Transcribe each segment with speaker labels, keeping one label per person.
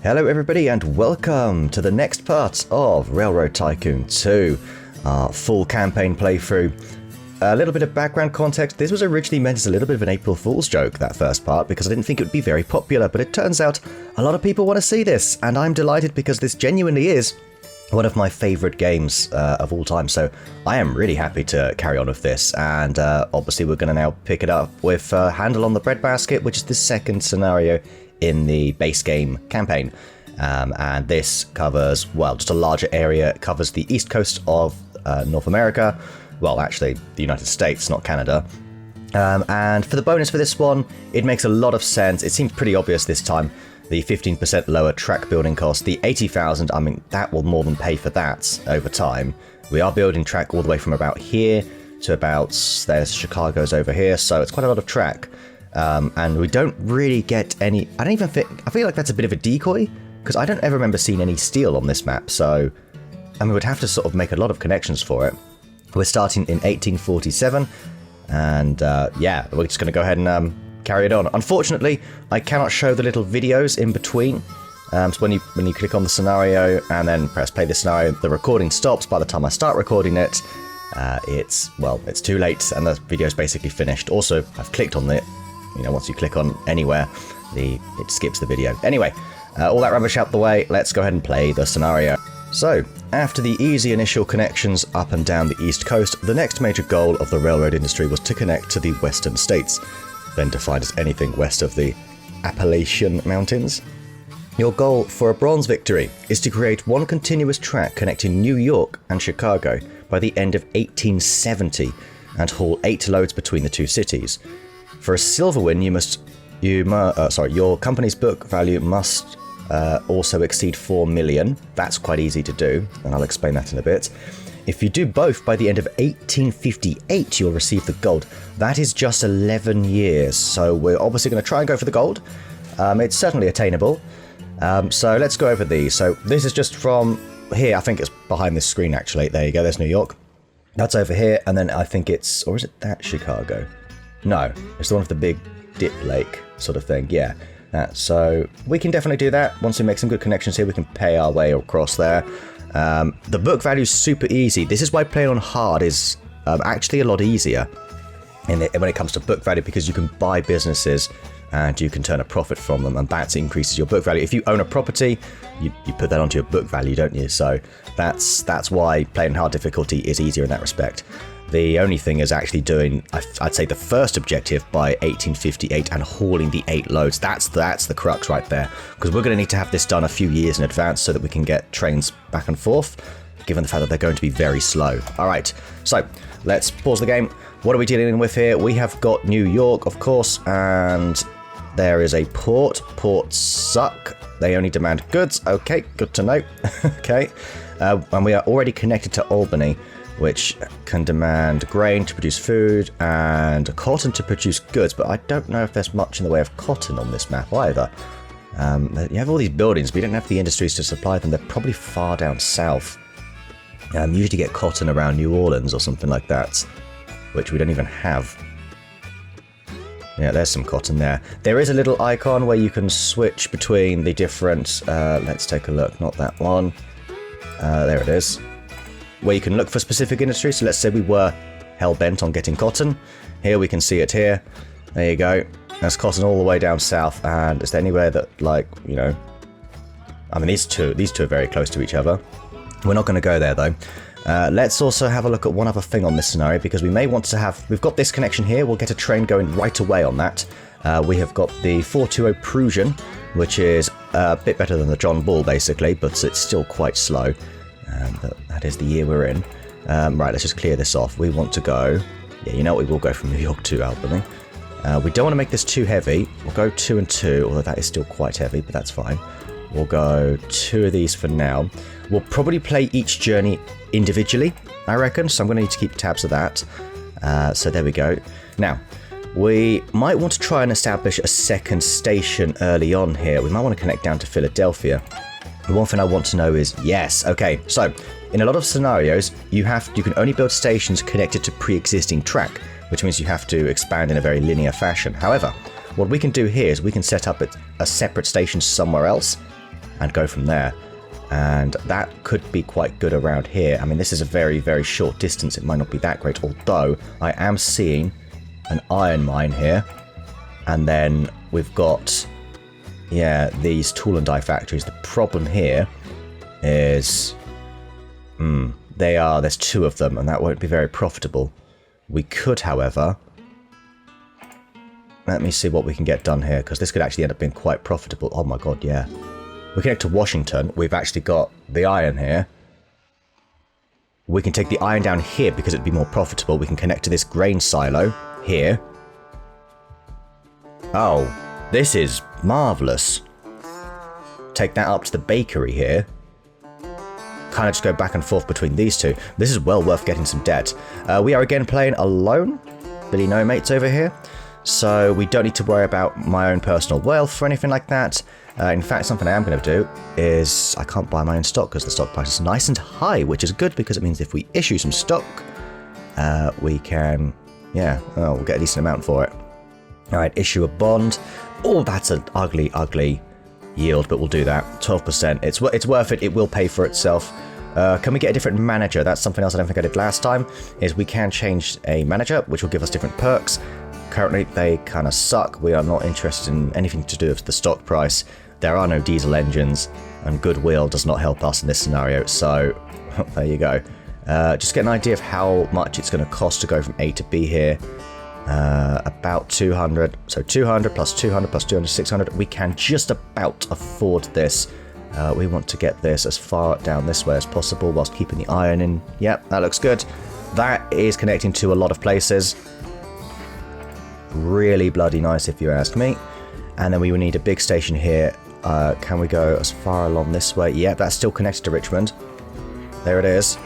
Speaker 1: Hello everybody and welcome to the next part of Railroad Tycoon 2, our full campaign playthrough. A little bit of background context, this was originally meant as a little bit of an April Fool's joke, that first part, because I didn't think it would be very popular, but it turns out a lot of people want to see this, and I'm delighted because this genuinely is one of my favourite games of all time, so I am really happy to carry on with this, and obviously we're going to now pick it up with Handle on the Breadbasket, which is the second scenario in the base game campaign. And this covers, well, just a larger area. It covers the east coast of North America. Well, actually, the United States, not Canada. And for the bonus for this one, it makes a lot of sense. It seems pretty obvious this time. The 15% lower track building cost, the 80,000, I mean, that will more than pay for that over time. We are building track all the way from about here to about, there's Chicago's over here, so it's quite a lot of track. And we don't really get any, I feel like that's a bit of a decoy, because I don't ever remember seeing any steel on this map, so I mean, we'd have to sort of make a lot of connections for it. We're starting in 1847, and yeah, we're just going to go ahead and carry it on. Unfortunately, I cannot show the little videos in between. So when you click on the scenario and then press play the scenario, the recording stops. By the time I start recording it, it's too late, and the video's basically finished. Also, I've clicked on it. You know, once you click on anywhere, it skips the video. Anyway, all that rubbish out the way, let's go ahead and play the scenario. So, after the easy initial connections up and down the east coast, the next major goal of the railroad industry was to connect to the western states, then defined as anything west of the Appalachian Mountains. Your goal for a bronze victory is to create one continuous track connecting New York and Chicago by the end of 1870 and haul 8 loads between the two cities. For a silver win, your company's book value must also exceed 4 million. That's quite easy to do, and I'll explain that in a bit. If you do both by the end of 1858, you'll receive the gold. That is just 11 years, so we're obviously going to try and go for the gold. It's certainly attainable. So let's go over these. So this is just from here. I think it's behind this screen, actually. There you go. There's New York. That's over here, and then I think it's, or is it that Chicago? No, it's the one with the big dip lake sort of thing. Yeah. So we can definitely do that. Once we make some good connections here, we can pay our way across there. The book value is super easy. This is why playing on hard is actually a lot easier when it comes to book value, because you can buy businesses and you can turn a profit from them, and that increases your book value. If you own a property, you put that onto your book value, don't you? So that's why playing hard difficulty is easier in that respect. The only thing is actually doing, I'd say, the first objective by 1858 and hauling the 8 loads. That's the crux right there, because we're going to need to have this done a few years in advance so that we can get trains back and forth, given the fact that they're going to be very slow. All right, so let's pause the game. What are we dealing with here? We have got New York, of course, and there is a port. Ports suck. They only demand goods. Okay, good to know. Okay, and we are already connected to Albany, which can demand grain to produce food and cotton to produce goods, but I don't know if there's much in the way of cotton on this map either. You have all these buildings, but you don't have the industries to supply them. They're probably far down south. You usually get cotton around New Orleans or something like that, which we don't even have. Yeah, there's some cotton there. There is a little icon where you can switch between the different, let's take a look, not that one. There it is. Where you can look for specific industries. So let's say we were hell-bent on getting cotton. Here we can see it here. There you go. There's cotton all the way down south. And is there anywhere that, like, you know... I mean, these two are very close to each other. We're not going to go there, though. Let's also have a look at one other thing on this scenario, because we may want to have... We've got this connection here. We'll get a train going right away on that. We have got the 420 Prussian, which is a bit better than the John Bull, basically, but it's still quite slow. That is the year we're in. Right, let's just clear this off. We want to go... Yeah, you know what? We will go from New York to Albany. We don't want to make this too heavy. We'll go 2 and 2, although that is still quite heavy, but that's fine. We'll go 2 of these for now. We'll probably play each journey individually, I reckon, so I'm going to need to keep tabs of that. So there we go. Now, we might want to try and establish a second station early on here. We might want to connect down to Philadelphia. The one thing I want to know is, yes, okay, so in a lot of scenarios, you can only build stations connected to pre-existing track, which means you have to expand in a very linear fashion. However, what we can do here is we can set up a separate station somewhere else, and go from there. And that could be quite good around here. I mean, this is a very, very short distance. It might not be that great, although I am seeing an iron mine here. And then we've got, yeah, these tool and die factories. The problem here is, there's 2 of them, and that won't be very profitable. We could, however, let me see what we can get done here, because this could actually end up being quite profitable. Oh my god, yeah. We connect to Washington. We've actually got the iron here. We can take the iron down here because it'd be more profitable. We can connect to this grain silo here. Oh, this is marvellous. Take that up to the bakery here. Kind of just go back and forth between these 2. This is well worth getting some debt. We are again playing alone. Billy no mates over here. So we don't need to worry about my own personal wealth or anything like that. In fact, something I am going to do is I can't buy my own stock because the stock price is nice and high, which is good because it means if we issue some stock, we can, we'll get a decent amount for it. All right, issue a bond. Oh, that's an ugly, ugly yield, but we'll do that. 12%. It's worth it. It will pay for itself. Can we get a different manager? That's something else I don't think I did last time, is we can change a manager, which will give us different perks. Currently, they kind of suck. We are not interested in anything to do with the stock price. There are no diesel engines, and goodwill does not help us in this scenario, so there you go. Just get an idea of how much it's going to cost to go from A to B here. About 200. So 200 plus 200 plus 200, 600. We can just about afford this. We want to get this as far down this way as possible whilst keeping the iron in. Yep, that looks good. That is connecting to a lot of places. Really bloody nice if you ask me. And then we will need a big station here. Can we go as far along this way? Yeah, that's still connected to Richmond. There it is.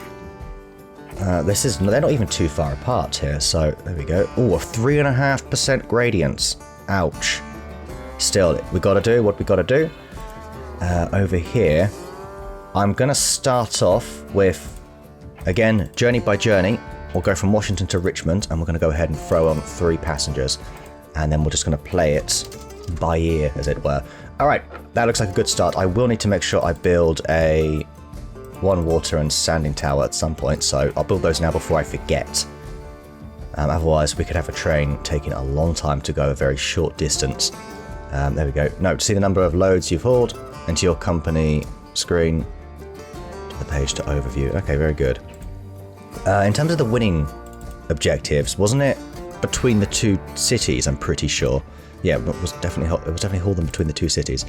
Speaker 1: They're not even too far apart here, so there we go. Oh, a 3.5% gradients. Ouch. Still, we got to do what we got to do. Over here, I'm going to start off with, again, journey by journey. We'll go from Washington to Richmond, and we're going to go ahead and throw on 3 passengers. And then we're just going to play it by ear, as it were. Alright, that looks like a good start. I will need to make sure I build a 1 water and sanding tower at some point, so I'll build those now before I forget. Otherwise, we could have a train taking a long time to go a very short distance. There we go. No, to see the number of loads you've hauled, into your company screen, to the page to overview. Okay, very good. In terms of the winning objectives, wasn't it between the 2 cities, I'm pretty sure? Yeah, it was definitely hold them between the 2 cities.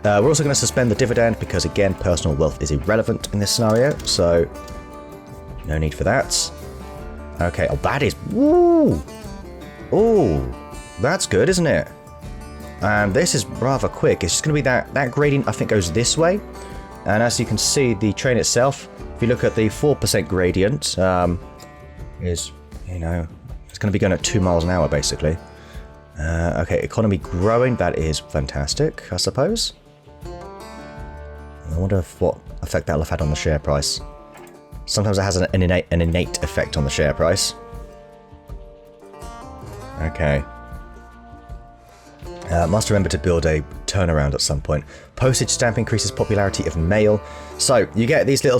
Speaker 1: We're also going to suspend the dividend because, again, personal wealth is irrelevant in this scenario, so no need for that. Okay, oh, that is... Woo! Oh, that's good, isn't it? And this is rather quick. It's just going to be that gradient, I think, goes this way. And as you can see, the train itself, if you look at the 4% gradient, is, it's going to be going at 2 miles an hour, basically. Okay, economy growing, that is fantastic, I suppose. I wonder what effect that'll have had on the share price. Sometimes it has an innate effect on the share price. Okay. Must remember to build a turnaround at some point. Postage stamp increases popularity of mail. So you get these little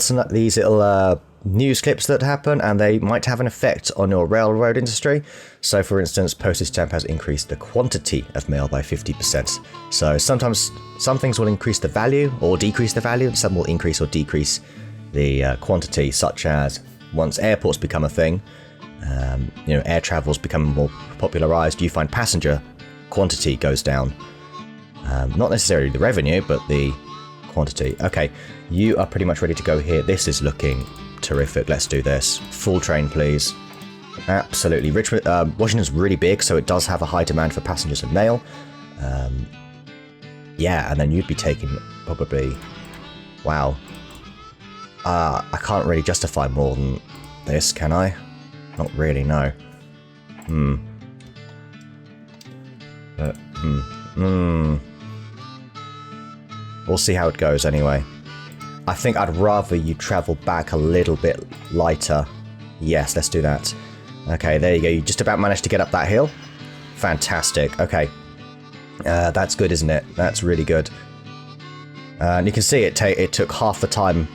Speaker 1: news clips that happen, and they might have an effect on your railroad industry. So, for instance, postage stamp has increased the quantity of mail by 50%. So sometimes some things will increase the value or decrease the value, and some will increase or decrease the quantity. Such as once airports become a thing, air travel's become more popularized. You find passenger quantity goes down. Not necessarily the revenue, but the quantity. Okay, you are pretty much ready to go here. This is looking terrific. Let's do this. Full train, please. Absolutely. Richmond, Washington's really big, so it does have a high demand for passengers and mail. Yeah, and then you'd be taking probably... Wow. I can't really justify more than this, can I? Not really, no. We'll see how it goes anyway. I think I'd rather you travel back a little bit lighter. Yes, let's do that. Okay, there you go. You just about managed to get up that hill. Fantastic. Okay. That's good, isn't it? That's really good. And you can see it took half the time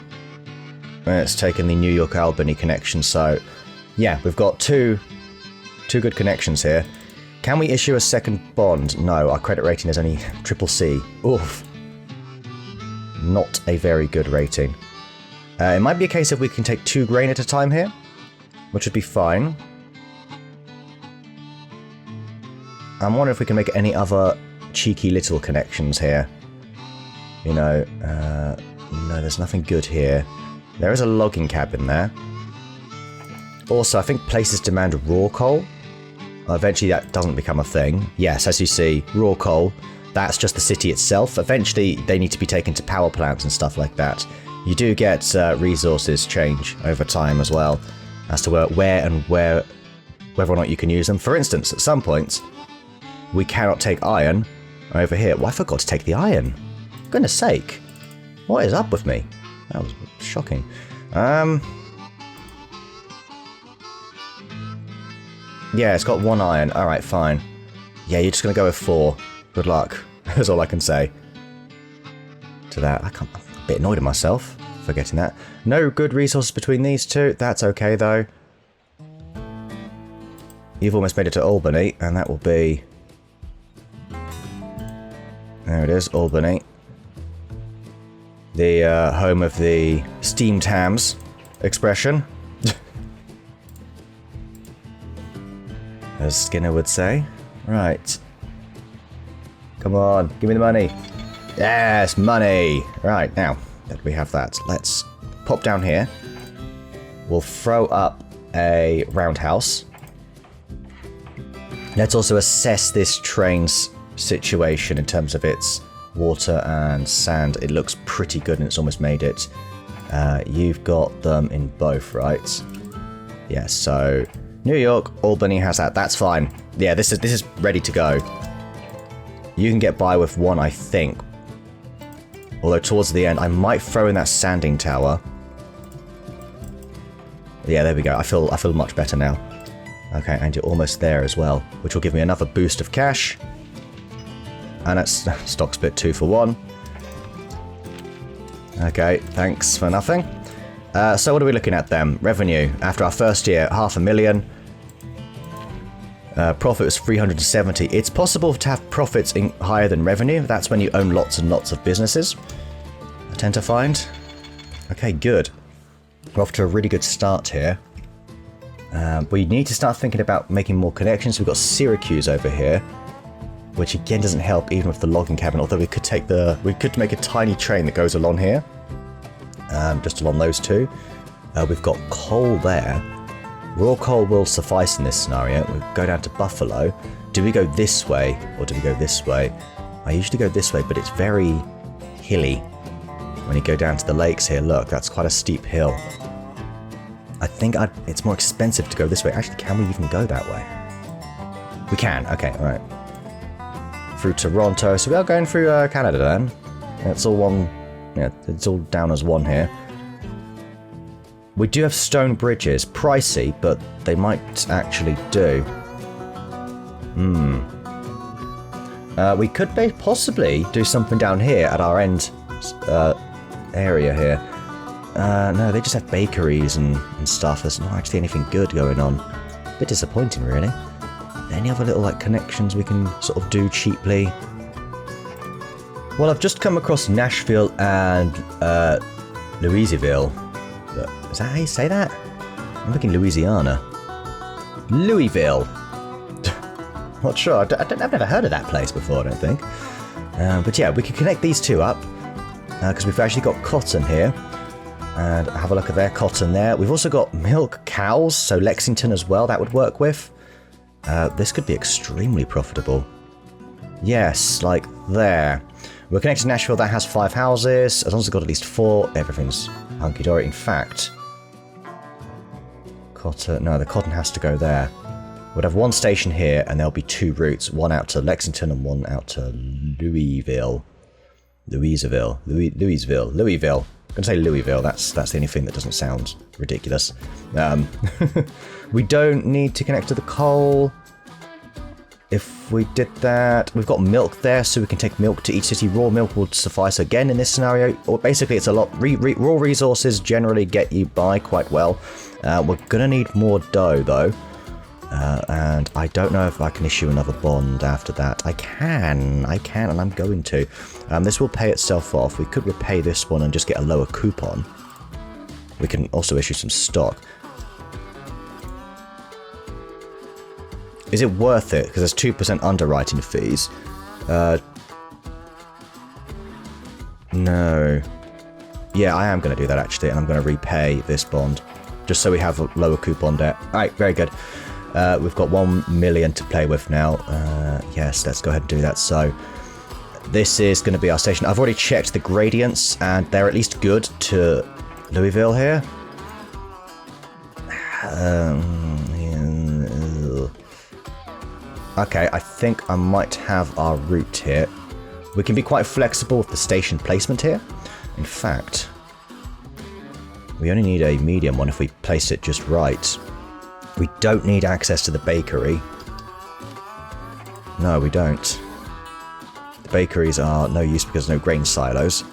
Speaker 1: when it's taken the New York-Albany connection. So, yeah, we've got two good connections here. Can we issue a second bond? No, our credit rating is only CCC. Oof. Not a very good rating. It might be a case of we can take 2 grain at a time here, which would be fine. I'm wondering if we can make any other cheeky little connections here. You know, no, there's nothing good here. There is a logging cabin there. Also, I think places demand raw coal. Eventually that doesn't become a thing. Yes, as you see, raw coal, that's just the city itself. Eventually they need to be taken to power plants and stuff like that. You do get resources change over time as well, as to whether or not you can use them. For instance, at some points, we cannot take iron over here. Well, I forgot to take the iron. Goodness sake. What is up with me? That was shocking. Yeah, it's got 1 iron. Alright, fine. Yeah, you're just going to go with 4. Good luck. That's all I can say to that. I'm a bit annoyed at myself for getting that. No good resources between these two. That's okay, though. You've almost made it to Albany, and that will be... There it is, Albany. The home of the steamed hams expression. As Skinner would say. Right. Come on, give me the money. Yes, money! Right, now that we have that, let's pop down here. We'll throw up a roundhouse. Let's also assess this train's situation in terms of its water and sand. It looks pretty good and it's almost made it. You've got them in both, right? Yeah, so... New York, Albany has that. That's fine. Yeah, this is ready to go. You can get by with 1, I think. Although towards the end, I might throw in that sanding tower. Yeah, there we go. I feel much better now. Okay, and you're almost there as well, which will give me another boost of cash. And that's stock split 2 for 1. Okay, thanks for nothing. So what are we looking at then? Revenue. After our first year, $500,000. Profit was 370. It's possible to have profits higher than revenue. That's when you own lots and lots of businesses, I tend to find. Okay, good. We're off to a really good start here. We need to start thinking about making more connections. We've got Syracuse over here, which again doesn't help even with the logging cabin, although we could make a tiny train that goes along here. Just along those two. We've got coal there. Raw coal will suffice in this scenario. We'll go down to Buffalo. Do we go this way or do we go this way? I usually go this way, but it's very hilly. When you go down to the lakes here, look, that's quite a steep hill. I think it's more expensive to go this way. Actually, can we even go that way? We can. Okay, all right. Through Toronto. So we are going through Canada then. It's all one... Yeah, it's all down as 1 here. We do have stone bridges. Pricey, but they might actually do. We could possibly do something down here at our end area here. No, they just have bakeries and stuff. There's not actually anything good going on. A bit disappointing, really. Any other little connections we can sort of do cheaply? Well, I've just come across Nashville and Louisville. Is that how you say that? I'm thinking Louisiana. Louisville. Not sure. I've never heard of that place before, I don't think. But yeah, we can connect these two up. Because we've actually got cotton here. And have a look at their cotton there. We've also got milk cows, so Lexington as well, that would work with. This could be extremely profitable. Yes, like there. We're connected to Nashville, that has 5 houses. As long as it's got at least 4, everything's hunky-dory. In fact, cotton, no, the cotton has to go there. We'd have 1 station here, and there'll be 2 routes. 1 out to Lexington and 1 out to Louisville. Louisville. I'm going to say Louisville, that's the only thing that doesn't sound ridiculous. We don't need to connect to the coal. if we did that, we've got milk there, so we can take milk to each city. Raw milk will suffice again in this scenario. Or basically, it's a lot. Raw resources generally get you by quite well. We're gonna need more dough though, and I don't know if I can issue another bond after that. I can, and I'm going to. This will pay itself off. We could repay this one and just get a lower coupon. We can also issue some stock. Is it worth it? Because there's 2% underwriting fees. No. Yeah, I am going to do that actually, and I'm going to repay this bond. Just so we have a lower coupon debt. Alright, very good. We've got 1 million to play with now. Yes, let's go ahead and do that. So, this is going to be our station. I've already checked the gradients, and they're at least good to Louisville here. Okay, I think I might have our route here. We can be quite flexible with the station placement here. In fact, we only need a medium one if we place it just right. We don't need access to the bakery. No, we don't. The bakeries are no use because no grain silos.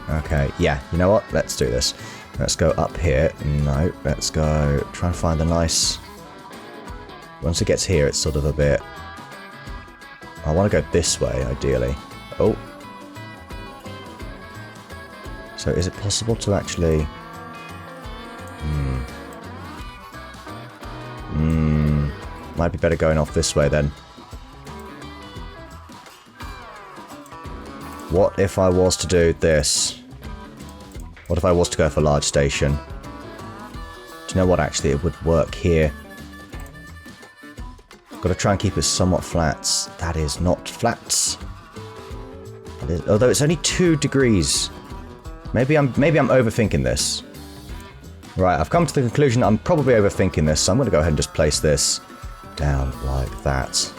Speaker 1: Okay, yeah, you know what? Let's do this. Let's go up here. No, let's go try and find the nice... Once it gets here, it's sort of a bit... I want to go this way, ideally. Oh. So is it possible to actually... Might be better going off this way then. What if I was to do this? What if I was to go for large station? Do you know what, actually, it would work here. Got to try and keep it somewhat flats. That is not flats. That is, although it's only 2 degrees. Maybe I'm overthinking this. Right, I've come to the conclusion I'm probably overthinking this, so I'm going to go ahead and just place this down like that.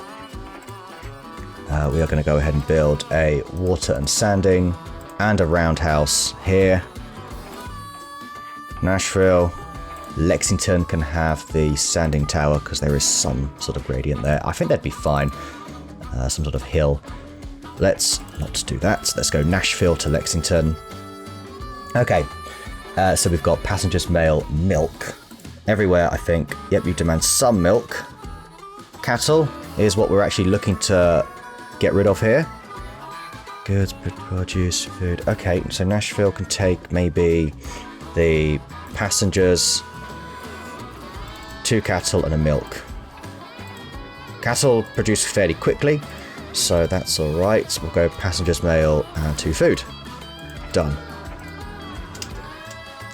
Speaker 1: We are going to go ahead and build a water and sanding and a roundhouse here. Nashville. Lexington can have the sanding tower because there is some sort of gradient there. I think that'd be fine. Some sort of hill. Let's not do that. Let's go Nashville to Lexington. Okay. So we've got passengers, mail, milk. Everywhere, I think. Yep, you demand some milk. Cattle is what we're actually looking to get rid of here. Goods, produce, food. Okay, so Nashville can take maybe the passengers, 2 cattle and a milk. Cattle produce fairly quickly, so that's alright. We'll go passengers, mail, and 2 food. Done.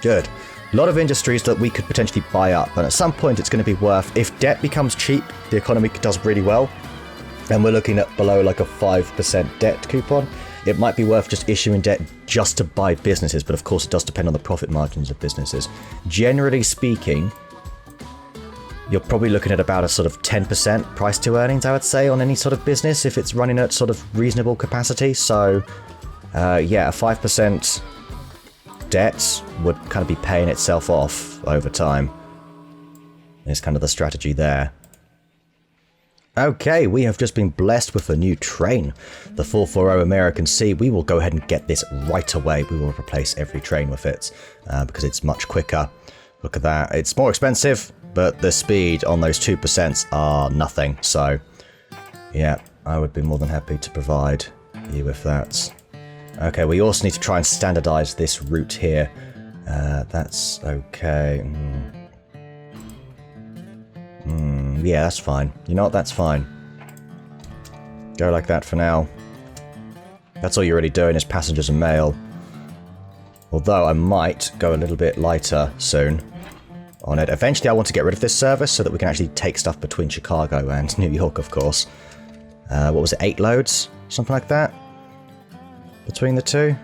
Speaker 1: Good. A lot of industries that we could potentially buy up, and at some point it's going to be worth, if debt becomes cheap, the economy does really well, and we're looking at below like a 5% debt coupon, it might be worth just issuing debt just to buy businesses, but of course it does depend on the profit margins of businesses. Generally speaking, you're probably looking at about a sort of 10% price to earnings, I would say, on any sort of business if it's running at sort of reasonable capacity. So, yeah, a 5% debt would kind of be paying itself off over time. Is kind of the strategy there. Okay, we have just been blessed with a new train, the 440 American C. We will go ahead and get this right away. We will replace every train with it because it's much quicker. Look at that. It's more expensive, but the speed on those 2% are nothing. So, yeah, I would be more than happy to provide you with that. Okay, we also need to try and standardize this route here. That's okay. Yeah, that's fine. You know what? That's fine. Go like that for now. That's all you're really doing is passengers and mail. Although I might go a little bit lighter soon on it. Eventually I want to get rid of this service so that we can actually take stuff between Chicago and New York, of course. What was it? 8 loads? Something like that? Between the two?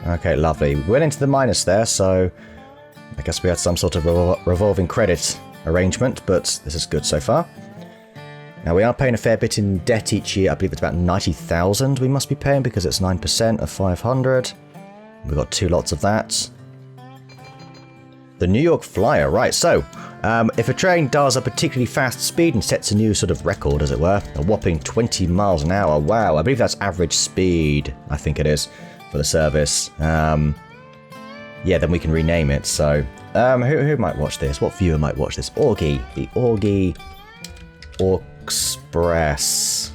Speaker 1: Okay, lovely. We went into the minus there, so I guess we had some sort of revolving credit arrangement, but this is good so far. Now, we are paying a fair bit in debt each year. I believe it's about 90,000 we must be paying because it's 9% of 500. We've got 2 lots of that. The New York Flyer, right, so if a train does a particularly fast speed and sets a new sort of record, as it were, a whopping 20 miles an hour, wow, I believe that's average speed, I think it is, for the service. Yeah, then we can rename it, so who might watch this? What viewer might watch this? Augie, the Augie Express,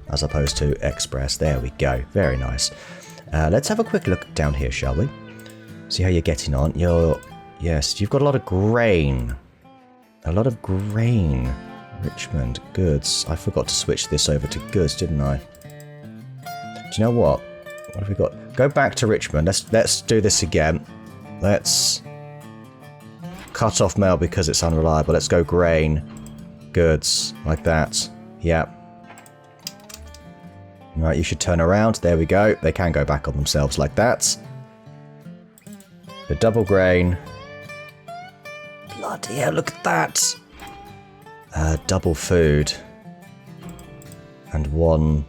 Speaker 1: as opposed to Express, there we go, very nice. Let's have a quick look down here, shall we? See how you're getting on. Yes, you've got a lot of grain. A lot of grain. Richmond, goods. I forgot to switch this over to goods, didn't I? Do you know what? What have we got? Go back to Richmond. Let's do this again. Let's cut off mail because it's unreliable. Let's go grain, goods, like that. Yeah. Right, you should turn around. There we go. They can go back on themselves like that. The double grain. Bloody hell, look at that. Double food. And one...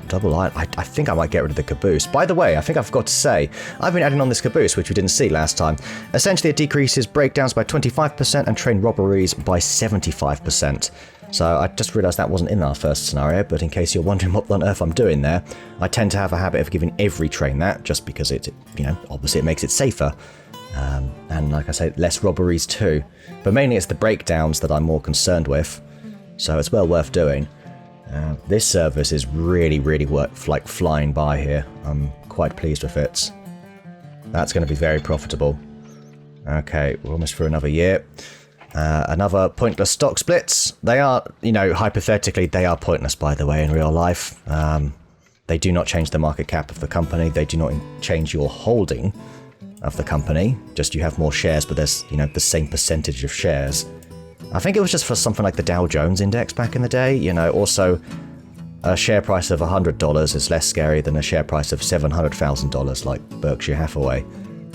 Speaker 1: double iron. I think I might get rid of the caboose. By the way, I think I forgot to say, I've been adding on this caboose, which we didn't see last time. Essentially, it decreases breakdowns by 25% and train robberies by 75%. So I just realised that wasn't in our first scenario, but in case you're wondering what on earth I'm doing there, I tend to have a habit of giving every train that, just because it, you know, obviously it makes it safer. And like I say, less robberies too. But mainly it's the breakdowns that I'm more concerned with, so it's well worth doing. This service is really like flying by here. I'm quite pleased with it. That's going to be very profitable. Okay, we're almost through another year. Another pointless stock splits. They are, you know, hypothetically, they are pointless, by the way, in real life. They do not change the market cap of the company. They do not change your holding of the company. Just you have more shares, but there's, you know, the same percentage of shares. I think it was just for something like the Dow Jones Index back in the day. You know, also a share price of $100 is less scary than a share price of $700,000 like Berkshire Hathaway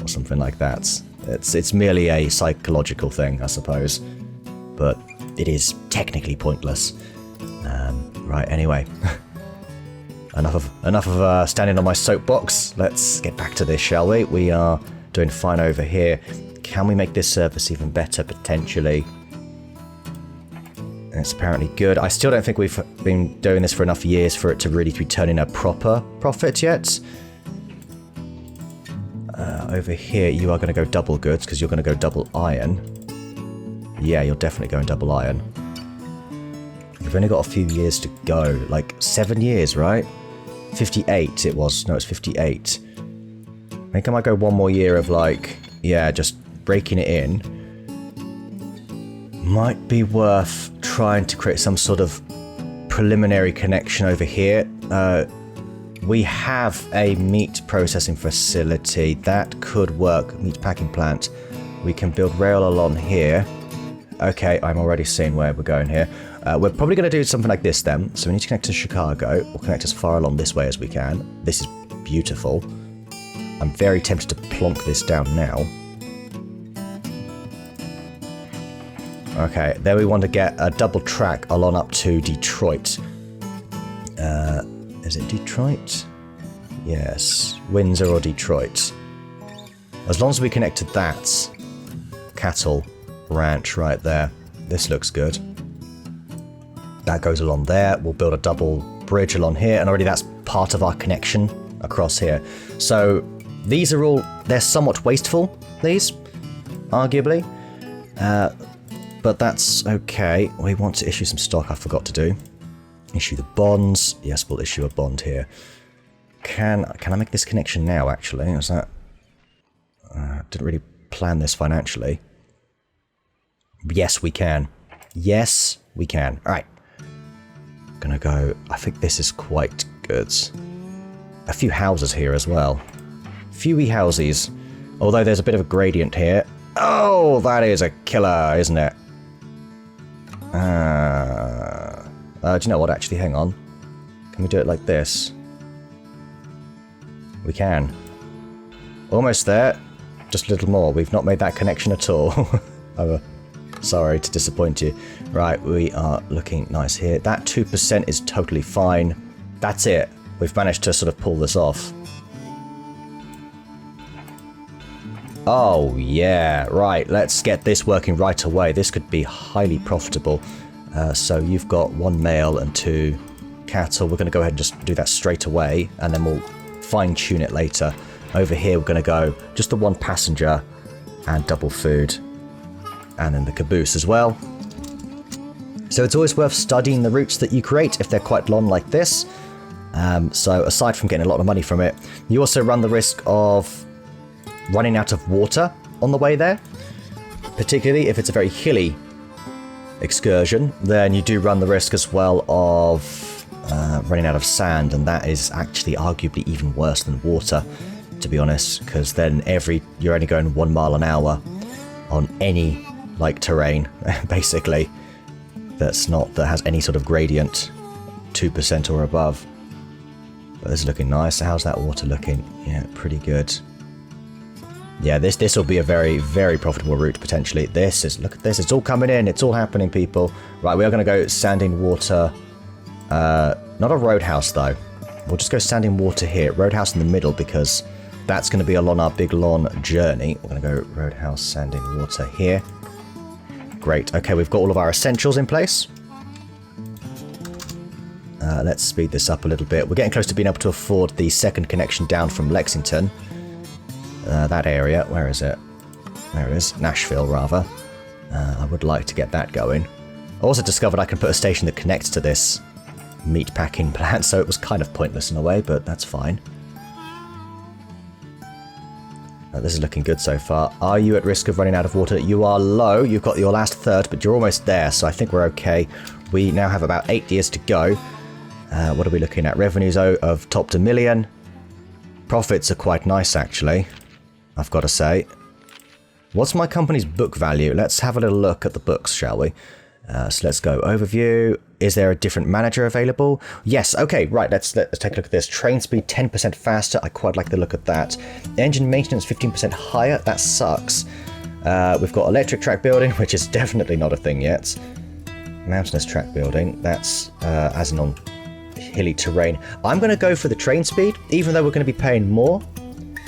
Speaker 1: or something like that. It's merely a psychological thing, I suppose, but it is technically pointless. Right, anyway, enough of standing on my soapbox. Let's get back to this, shall we? We are doing fine over here. Can we make this service even better, potentially? It's apparently good. I still don't think we've been doing this for enough years for it to really be turning a proper profit yet. Over here, you are going to go double goods because you're going to go double iron. Yeah, you're definitely going double iron. You've only got a few years to go. Like 7 years, right? 58 it was. No, it's 58. I think I might go one more year of like, yeah, just breaking it in. Might be worth trying to create some sort of preliminary connection over here. We have a meat processing facility that could work. Meat packing plant. We can build rail along here. Okay, I'm already seeing where we're going here. We're probably going to do something like this then. So we need to connect to Chicago. We'll connect as far along this way as we can. This is beautiful. I'm very tempted to plonk this down now. Okay, there we want to get a double track along up to Detroit. Is it Detroit? Yes, Windsor or Detroit. As long as we connect to that cattle ranch right there. This looks good. That goes along there. We'll build a double bridge along here, and already that's part of our connection across here. So these are all, they're somewhat wasteful, these, arguably. But that's okay. We want to issue some stock, I forgot to do. Issue the bonds. Yes, we'll issue a bond here. Can I make this connection now, actually? Is that... didn't really plan this financially. Yes, we can. Yes, we can. Alright. Gonna go... I think this is quite good. A few houses here as well. Fewy houses. Although there's a bit of a gradient here. Oh, that is a killer, isn't it? Do you know what? Actually, hang on. Can we do it like this? We can. Almost there. Just a little more. We've not made that connection at all. Oh, sorry to disappoint you. Right, we are looking nice here. That 2% is totally fine. That's it. We've managed to sort of pull this off. Oh, yeah, right. Let's get this working right away. This could be highly profitable. So you've got 1 male and 2 cattle. We're going to go ahead and just do that straight away, and then we'll fine-tune it later. Over here, we're going to go just the 1 passenger and double food, and then the caboose as well. So it's always worth studying the routes that you create if they're quite long like this. So aside from getting a lot of money from it, you also run the risk of running out of water on the way there. Particularly if it's a very hilly excursion, then you do run the risk as well of running out of sand, and that is actually arguably even worse than water, to be honest, because then you're only going 1 mile an hour on any like terrain, basically, that has any sort of gradient, 2% or above. But this is looking nice. How's that water looking? Yeah, pretty good. Yeah, this will be a very, very profitable route, potentially. Look at this, it's all coming in, it's all happening, people. Right, we are going to go sanding water. Not a roadhouse, though. We'll just go sanding water here. Roadhouse in the middle, because that's going to be along our big long journey. We're going to go roadhouse, sanding water here. Great. Okay, we've got all of our essentials in place. Let's speed this up a little bit. We're getting close to being able to afford the second connection down from Lexington. That area. Where is it? There it is. Nashville, rather. I would like to get that going. I also discovered I can put a station that connects to this meat packing plant, so it was kind of pointless in a way, but that's fine. This is looking good so far. Are you at risk of running out of water? You are low. You've got your last third, but you're almost there, so I think we're okay. We now have about 8 years to go. What are we looking at? Revenues of top to million. Profits are quite nice, actually, I've got to say. What's my company's book value? Let's have a little look at the books, shall we? So let's go overview. Is there a different manager available? Yes. Okay, right. Let's take a look at this. Train speed 10% faster. I quite like the look of that. Engine maintenance 15% higher. That sucks. We've got electric track building, which is definitely not a thing yet. Mountainous track building. That's as in on hilly terrain. I'm going to go for the train speed, even though we're going to be paying more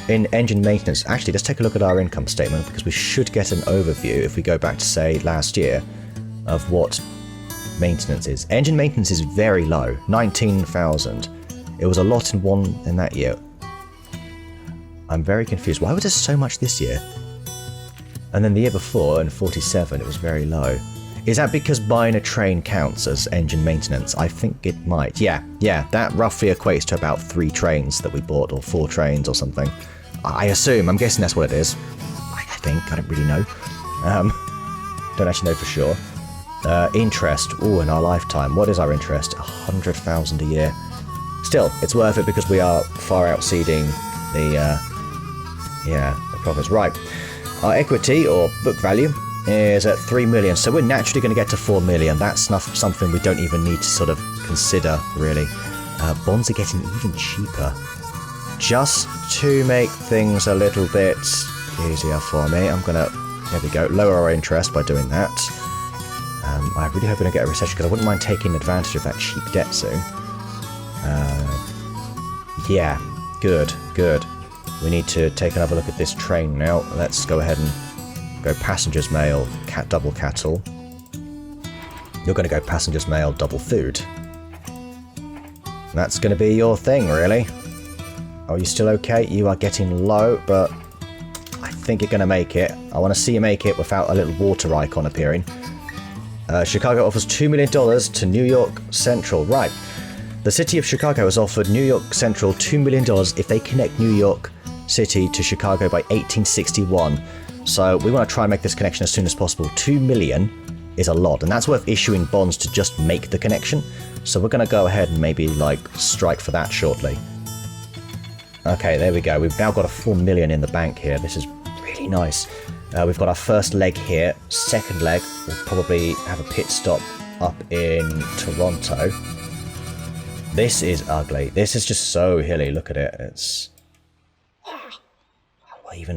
Speaker 1: in engine maintenance. Actually, let's take a look at our income statement, because we should get an overview if we go back to, say, last year, of what maintenance is. Engine maintenance is very low, 19,000. It was a lot in that year. I'm very confused. Why was there so much this year? And then the year before, in 47, it was very low. Is that because buying a train counts as engine maintenance? I think it might. Yeah, that roughly equates to about 3 trains that we bought, or 4 trains or something. I assume, I'm guessing that's what it is. I think, I don't really know. Don't actually know for sure. Interest, in our lifetime. What is our interest? 100,000 a year. Still, it's worth it because we are far exceeding the profits. Right. Our equity, or book value, is at 3 million, so we're naturally going to get to 4 million. That's not something we don't even need to sort of consider, really. Bonds are getting even cheaper. Just to make things a little bit easier for me, I'm going to, there we go, lower our interest by doing that. I really hope we don't get a recession, because I wouldn't mind taking advantage of that cheap debt soon. Yeah, good. We need to take another look at this train now. Let's go ahead and go passengers mail, double cattle. You're going to go passengers mail, double food. That's going to be your thing, really. Are you still okay? You are getting low, but I think you're going to make it. I want to see you make it without a little water icon appearing. Chicago offers $2 million to New York Central. Right. The city of Chicago has offered New York Central $2 million if they connect New York City to Chicago by 1861. So we want to try and make this connection as soon as possible. 2 million is a lot, and that's worth issuing bonds to just make the connection. So we're going to go ahead and maybe, strike for that shortly. Okay, there we go. We've now got a 4 million in the bank here. This is really nice. We've got our first leg here. Second leg, we'll probably have a pit stop up in Toronto. This is ugly. This is just so hilly. Look at it. It's...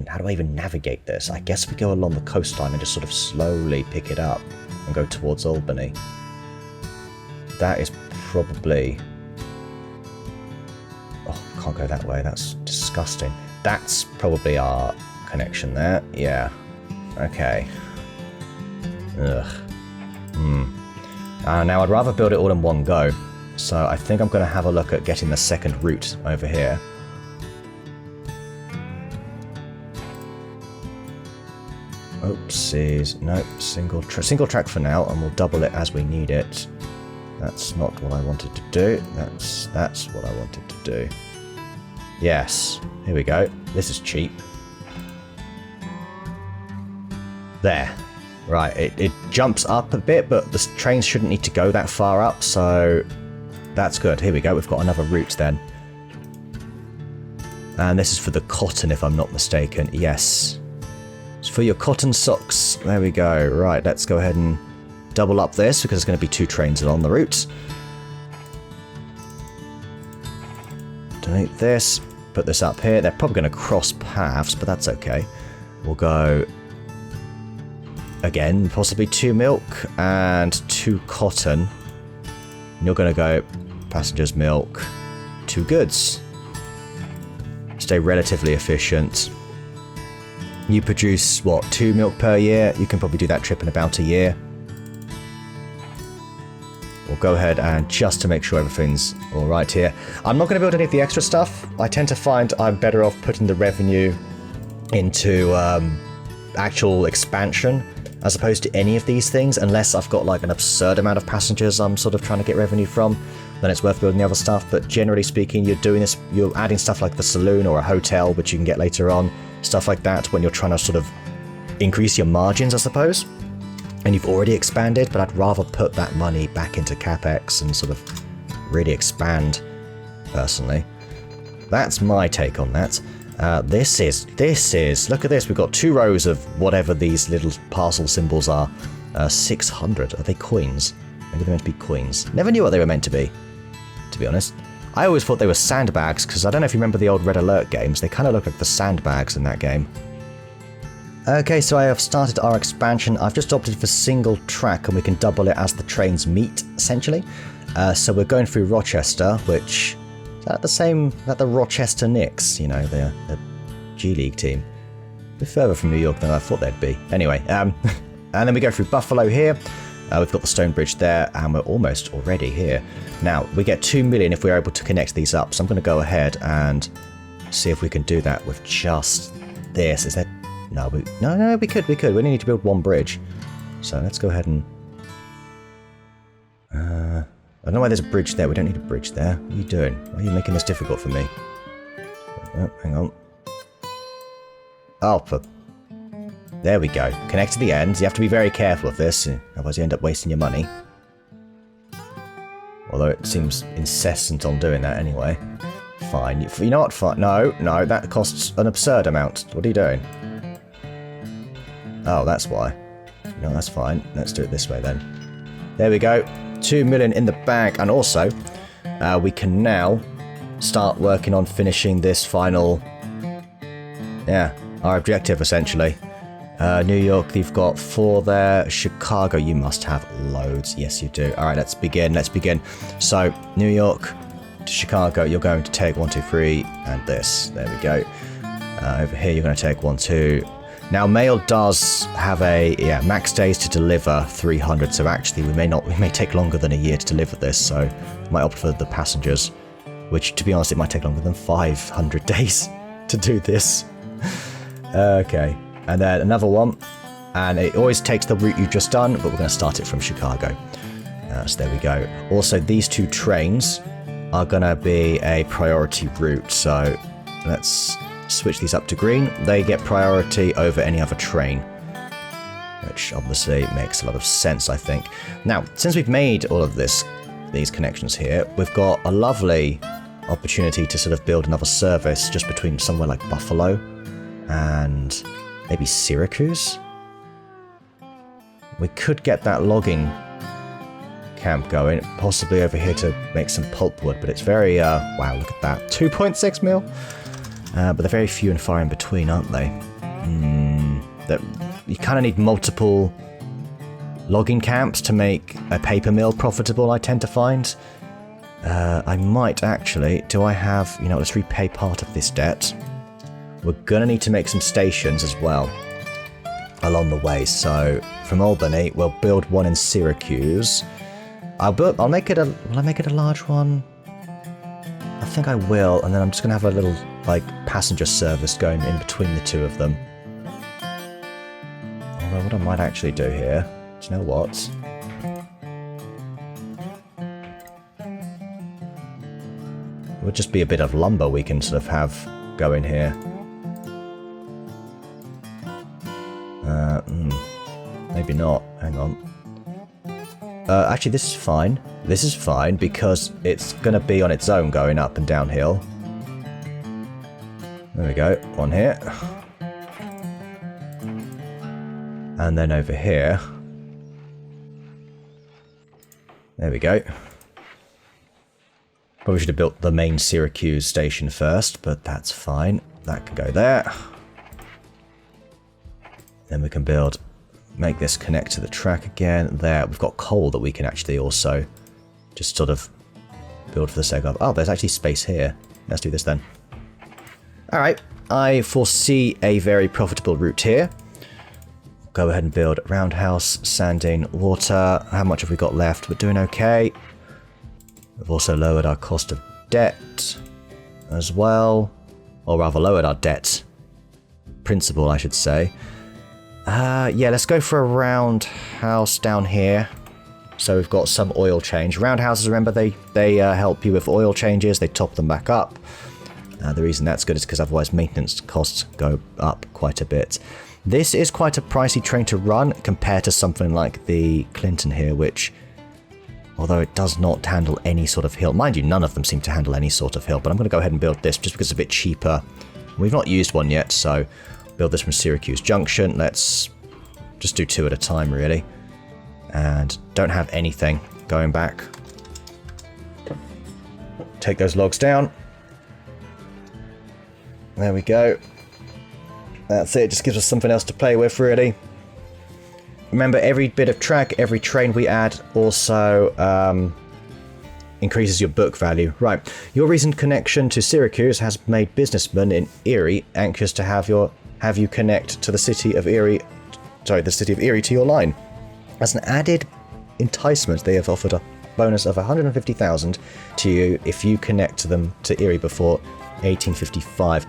Speaker 1: How do I even navigate this? I guess we go along the coastline and just sort of slowly pick it up and go towards Albany. That is probably... Oh, can't go that way. That's disgusting. That's probably our connection there. Yeah. Okay. Ugh. Now I'd rather build it all in one go. So I think I'm going to have a look at getting the second route over here. Oopsies. Nope. Single track for now, and we'll double it as we need it. That's not what I wanted to do. That's what I wanted to do. Yes. Here we go. This is cheap. There. Right. It jumps up a bit, but the trains shouldn't need to go that far up, so that's good. Here we go. We've got another route then. And this is for the cotton, if I'm not mistaken. Yes. It's for your cotton socks. There we go. Right, let's go ahead and double up this, because there's going to be 2 trains along the route. Delete this. Put this up here. They're probably going to cross paths, but that's okay. We'll go... Again, possibly 2 milk and 2 cotton. And you're going to go passengers, milk, 2 goods. Stay relatively efficient. You produce, what, 2 milk per year? You can probably do that trip in about a year. We'll go ahead and just to make sure everything's alright here. I'm not going to build any of the extra stuff. I tend to find I'm better off putting the revenue into actual expansion as opposed to any of these things, unless I've got like an absurd amount of passengers I'm sort of trying to get revenue from, then it's worth building the other stuff. But generally speaking, you're doing this, you're adding stuff like the saloon or a hotel, which you can get later on, stuff like that, when you're trying to sort of increase your margins, I suppose. And you've already expanded, but I'd rather put that money back into CapEx and sort of really expand, personally. That's my take on that. This is, look at this, we've got 2 rows of whatever these little parcel symbols are. 600, are they coins? Maybe they're meant to be coins. Never knew what they were meant to be honest. I always thought they were sandbags, because I don't know if you remember the old Red Alert games, they kind of look like the sandbags in that game. Okay, so I have started our expansion. I've just opted for single track, and we can double it as the trains meet, essentially. So we're going through Rochester, which... Is that the same, is that the Rochester Knicks, you know, the G League team? A bit further from New York than I thought they'd be. Anyway, and then we go through Buffalo here. We've got the stone bridge there, and we're almost already here. Now, we get 2 million if we're able to connect these up, so I'm going to go ahead and see if we can do that with just this. Is that... No, we could. We only need to build 1 bridge. So let's go ahead and... I don't know why there's a bridge there. We don't need a bridge there. What are you doing? Why are you making this difficult for me? Oh, hang on. Oh, there we go. Connect to the ends. You have to be very careful of this, otherwise you end up wasting your money. Although it seems incessant on doing that anyway. Fine. You know what? Fine. No, that costs an absurd amount. What are you doing? Oh, that's why. No, that's fine. Let's do it this way then. There we go. 2 million in the bag, and also we can now start working on finishing this final, our objective essentially. New York, you've got 4 there. Chicago, you must have loads. Yes, you do. All right, let's begin. So New York to Chicago, you're going to take 1, 2, 3, and this. There we go. Over here, you're going to take 1, 2. Now, mail does have a max days to deliver 300, so actually we may take longer than a year to deliver this, so I might opt for the passengers, which, to be honest, it might take longer than 500 days to do this. Okay, and then another one, and it always takes the route you've just done, but we're going to start it from Chicago. So there we go. Also, these 2 trains are going to be a priority route, so let's switch these up to green. They get priority over any other train, which obviously makes a lot of sense, I think. Now, since we've made all of these connections here, we've got a lovely opportunity to sort of build another service just between somewhere like Buffalo and maybe Syracuse. We could get that logging camp going, possibly over here to make some pulpwood, but it's very, wow, look at that, 2.6 mil. But they're very few and far in between, aren't they? You kind of need multiple logging camps to make a paper mill profitable, I tend to find. I might actually... Do I have... You know, let's repay part of this debt. we're going to need to make some stations as well along the way. So from Albany, we'll build one in Syracuse. I'll make it a... Will I make it a large one? I think I will, and then I'm just going to have a little, like, passenger service going in between the two of them. Although what I might actually do here... Do you know what? It would just be a bit of lumber we can sort of have going here. Maybe not. Hang on. Actually, this is fine. This is fine because it's going to be on its own going up and downhill. There we go. One here. And then over here. There we go. Probably should have built the main Syracuse station first, but that's fine. That can go there. Then we can build... Make this connect to the track again. There, we've got coal that we can actually also just sort of build for the sake of... Oh, there's actually space here. Let's do this then. Alright, I foresee a very profitable route here. Go ahead and build roundhouse, sanding, water. How much have we got left? We're doing okay. We've also lowered our cost of debt as well. Or rather lowered our debt principal, I should say. Yeah, let's go for a roundhouse down here. So we've got some oil change. Roundhouses, remember, they help you with oil changes. They top them back up. The reason that's good is because otherwise maintenance costs go up quite a bit. This is quite a pricey train to run compared to something like the Clinton here, which, although it does not handle any sort of hill. Mind you, none of them seem to handle any sort of hill, but I'm going to go ahead and build this just because it's a bit cheaper. We've not used one yet, so build this from Syracuse Junction. Let's just do two at a time, really. And don't have anything going back. Take those logs down. There we go. That's it. Just gives us something else to play with, really. Remember, every bit of track, every train we add also increases your book value. Right. Your recent connection to Syracuse has made businessmen in Erie anxious to have you connect to the city of Erie. Sorry, the city of Erie to your line. As an added enticement, they have offered a bonus of 150,000 to you if you connect to them to Erie before 1855.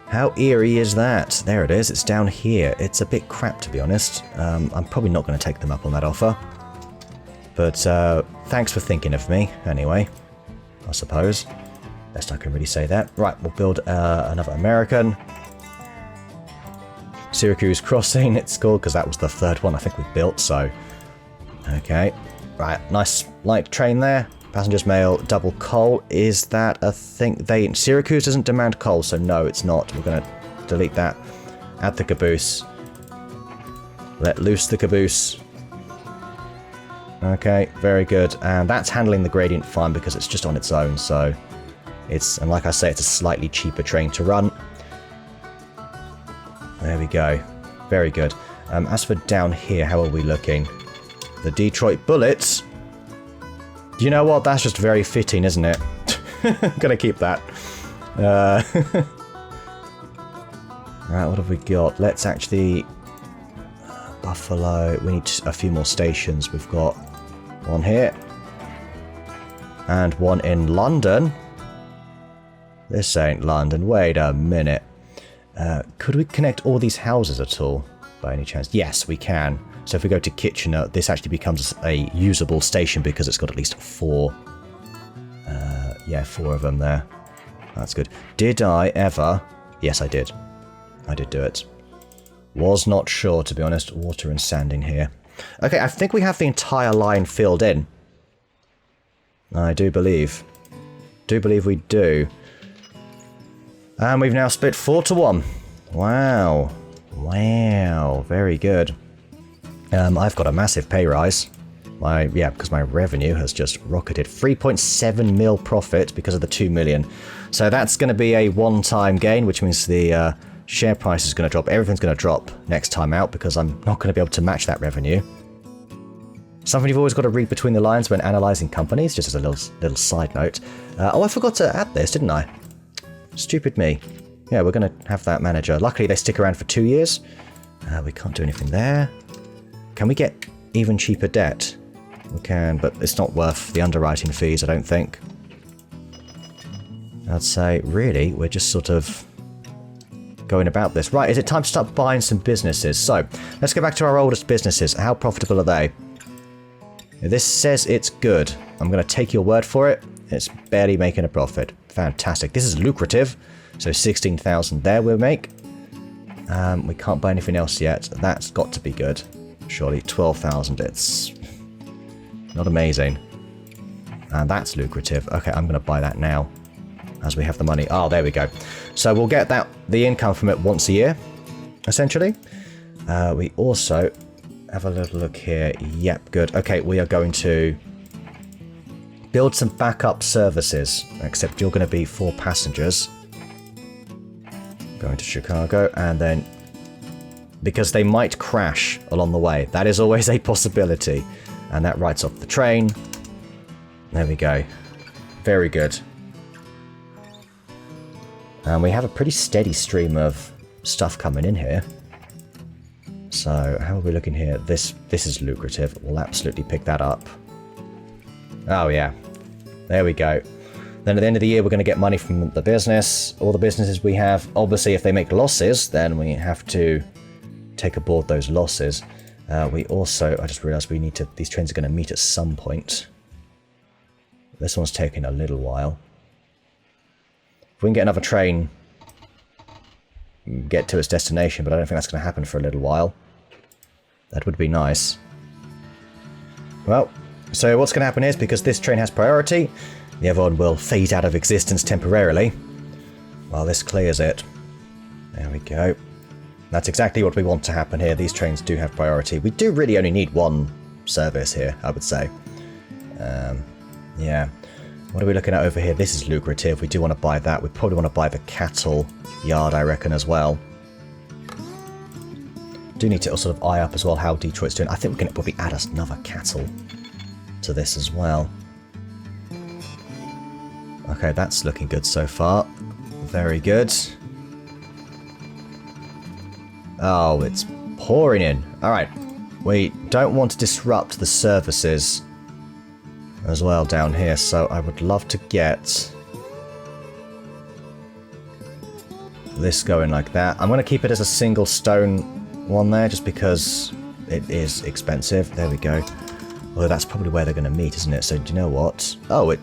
Speaker 1: How eerie is that? There it is. It's down here. It's a bit crap, to be honest. I'm probably not going to take them up on that offer. But thanks for thinking of me, anyway. I suppose. Best I can really say that. Right, we'll build another American. Syracuse Crossing, it's called, because that was the third one I think we built, so... Okay. Right, nice light train there. Passengers mail, double coal. Is that a thing? Syracuse doesn't demand coal, so no, it's not. We're going to delete that. Add the caboose. Let loose the caboose. Okay, very good. And that's handling the gradient fine because it's just on its own, so... And like I say, it's a slightly cheaper train to run. There we go. Very good. As for down here, how are we looking? The Detroit Bullets. You know what? That's just very fitting, isn't it? I'm gonna keep that. Right, what have we got? Let's actually... Buffalo. We need a few more stations. We've got one here. And one in London. This ain't London. Wait a minute. Could we connect all these houses at all, by any chance? Yes, we can. So if we go to Kitchener, this actually becomes a usable station because it's got at least four. Yeah, four of them there. That's good. Did I ever... Yes, I did. I did do it. Was not sure, to be honest. Water and sand in here. Okay, I think we have the entire line filled in. I do believe. Do believe we do. And we've now split 4-1. Wow. Wow. Very good. I've got a massive pay rise. Because my revenue has just rocketed. 3.7 mil profit because of the 2 million. So that's going to be a one-time gain, which means the share price is going to drop. Everything's going to drop next time out because I'm not going to be able to match that revenue. Something you've always got to read between the lines when analysing companies, just as a little side note. Oh, I forgot to add this, didn't I? Stupid me. yeah, we're going to have that manager. Luckily, they stick around for 2 years. We can't do anything there. Can we get even cheaper debt? We can, but it's not worth the underwriting fees, I don't think. I'd say, really, we're just sort of going about this. Right, is it time to start buying some businesses? So, let's go back to our oldest businesses. How profitable are they? This says it's good. I'm going to take your word for it. It's barely making a profit. Fantastic. This is lucrative. So 16,000 there we'll make. We can't buy anything else yet. That's got to be good. Surely 12,000. It's not amazing. And that's lucrative. Okay, I'm going to buy that now as we have the money. Oh, there we go. So we'll get the income from it once a year, essentially. We also have a little look here. Yep, good. Okay, we are going to build some backup services, except you're going to be 4 passengers. Going to Chicago, and then because they might crash along the way. That is always a possibility. And that writes off the train. There we go. Very good. And we have a pretty steady stream of stuff coming in here. So, how are we looking here? This is lucrative. We'll absolutely pick that up. Oh, yeah. There we go. Then at the end of the year, we're going to get money from the business, all the businesses we have. Obviously, if they make losses, then we have to take aboard those losses. We also, I just realized we need to, these trains are going to meet at some point. This one's taking a little while. If we can get another train, get to its destination, but I don't think that's going to happen for a little while. That would be nice. Well, so what's going to happen is, because this train has priority, the other one will phase out of existence temporarily while this clears it. There we go. That's exactly what we want to happen here. These trains do have priority. We do really only need one service here, I would say. Yeah. What are we looking at over here? This is lucrative. We do want to buy that. We probably want to buy the cattle yard, I reckon, as well. Do need to sort of eye up as well how Detroit's doing. I think we can probably add us another cattle to this as well. Okay, that's looking good so far. Very good. Oh, it's pouring in. Alright. We don't want to disrupt the services as well down here, so I would love to get this going like that. I'm going to keep it as a single stone one there, just because it is expensive. There we go. Although that's probably where they're going to meet, isn't it? So do you know what? Oh, it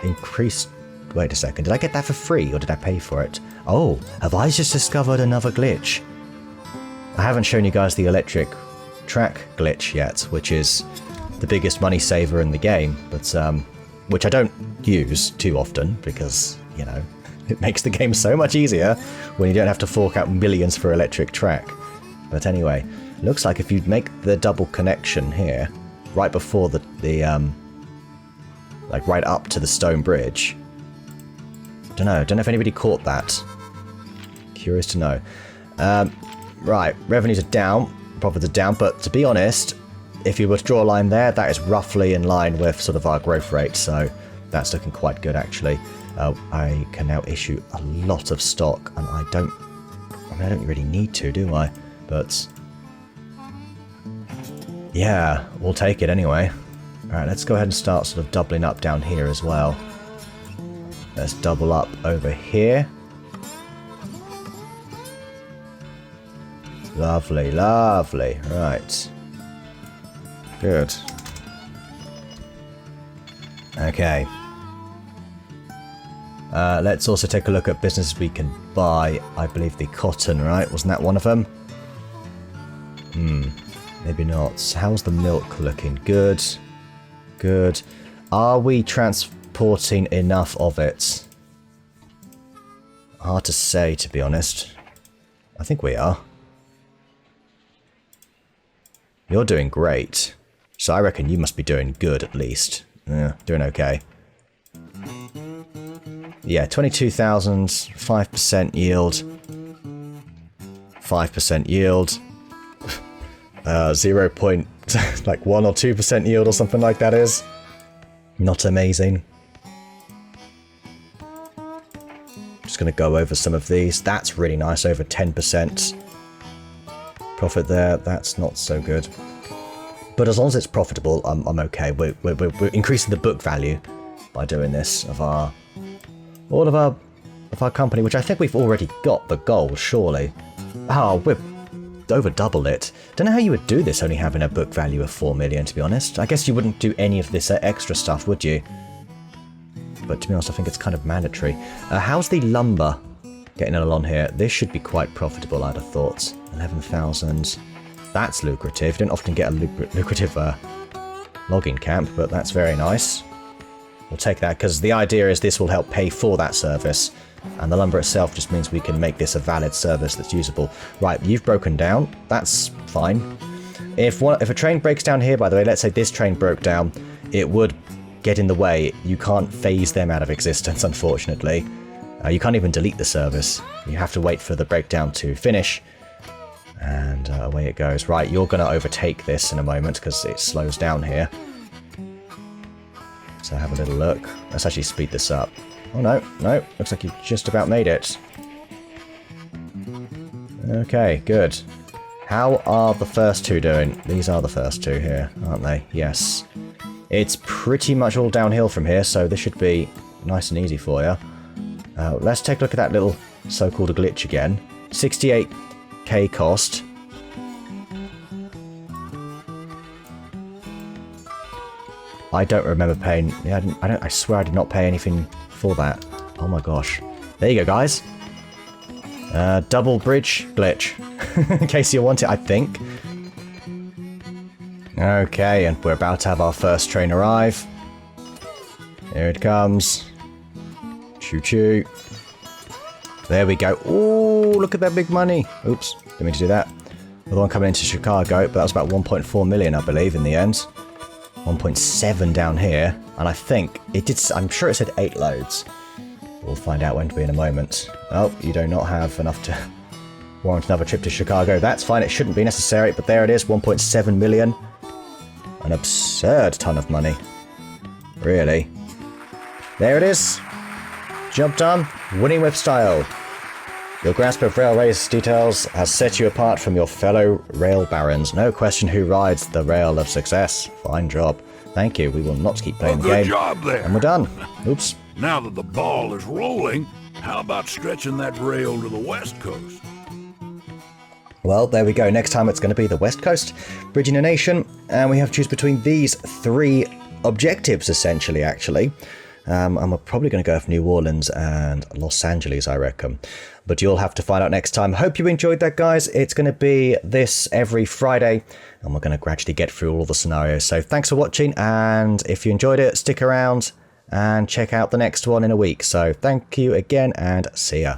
Speaker 1: increased. Wait a second. Did I get that for free, or did I pay for it? Oh, have I just discovered another glitch? I haven't shown you guys the electric track glitch yet, which is the biggest money saver in the game, but which I don't use too often because, you know, it makes the game so much easier when you don't have to fork out millions for electric track. But anyway, looks like if you make the double connection here, right before the like right up to the stone bridge. Don't know if anybody caught that. Curious to know. Right, revenues are down, profits are down, but to be honest, if you were to draw a line there, that is roughly in line with sort of our growth rate, so that's looking quite good actually. I can now issue a lot of stock, and I don't really need to, do I? But yeah, we'll take it anyway. Alright, let's go ahead and start sort of doubling up down here as well. Let's double up over here. Lovely, lovely. Right. Good. Okay. Let's also take a look at businesses we can buy. I believe the cotton, right? Wasn't that one of them? Maybe not. How's the milk looking? Good. Good. Are we transporting enough of it? Hard to say, to be honest. I think we are. You're doing great. So I reckon you must be doing good, at least. Yeah, doing okay. Yeah, 22,000, 5% yield. 5% yield. 0. like 1 or 2% yield or something like that is. Not amazing. Just going to go over some of these. That's really nice, over 10% profit there. That's not so good. But as long as it's profitable, I'm okay. We're increasing the book value by doing this of our company, which I think we've already got the goal, surely. Oh, we're over double it. Don't know how you would do this only having a book value of 4 million, to be honest. I guess you wouldn't do any of this extra stuff, would you? But to be honest, I think it's kind of mandatory. How's the lumber getting along here? This should be quite profitable, I'd have thought. 11,000. That's lucrative. You don't often get a lucrative logging camp, but that's very nice. We'll take that, because the idea is this will help pay for that service. And the lumber itself just means we can make this a valid service that's usable. Right, you've broken down. That's fine. If a train breaks down here, by the way, let's say this train broke down, it would get in the way. You can't phase them out of existence, unfortunately. You can't even delete the service. You have to wait for the breakdown to finish. And away it goes. Right, you're going to overtake this in a moment because it slows down here. So have a little look. Let's actually speed this up. Oh no, looks like you just about made it. Okay, good. How are the first two doing? These are the first two here, aren't they? Yes. It's pretty much all downhill from here, so this should be nice and easy for you. Let's take a look at that little so-called glitch again. 68k cost. I don't remember paying. Yeah, I swear I did not pay anything for that. Oh my gosh. There you go, guys. Double bridge glitch. In case you want it, I think. Okay, and we're about to have our first train arrive. Here it comes. Choo-choo. There we go. Oh, look at that big money. Oops, didn't mean to do that. The one coming into Chicago, but that was about 1.4 million, I believe, in the end. 1.7 down here, and I think it did. I'm sure it said 8 loads. We'll find out when to be in a moment. Oh, you do not have enough to warrant another trip to Chicago. That's fine, it shouldn't be necessary, but there it is, 1.7 million. An absurd ton of money. Really. There it is. Job done. Winning with style. Your grasp of railways details has set you apart from your fellow rail barons. No question who rides the rail of success. Fine job. Thank you. We will not keep playing the game.
Speaker 2: Good job there.
Speaker 1: And we're done. Oops.
Speaker 2: Now that the ball is rolling, how about stretching that rail to the west coast?
Speaker 1: Well, there we go. Next time it's going to be the West Coast, bridging a nation, and we have to choose between these 3 objectives, essentially, actually. And we're probably going to go for New Orleans and Los Angeles, I reckon. But you'll have to find out next time. Hope you enjoyed that, guys. It's going to be this every Friday, and we're going to gradually get through all the scenarios. So thanks for watching, and if you enjoyed it, stick around and check out the next one in a week. So thank you again, and see ya.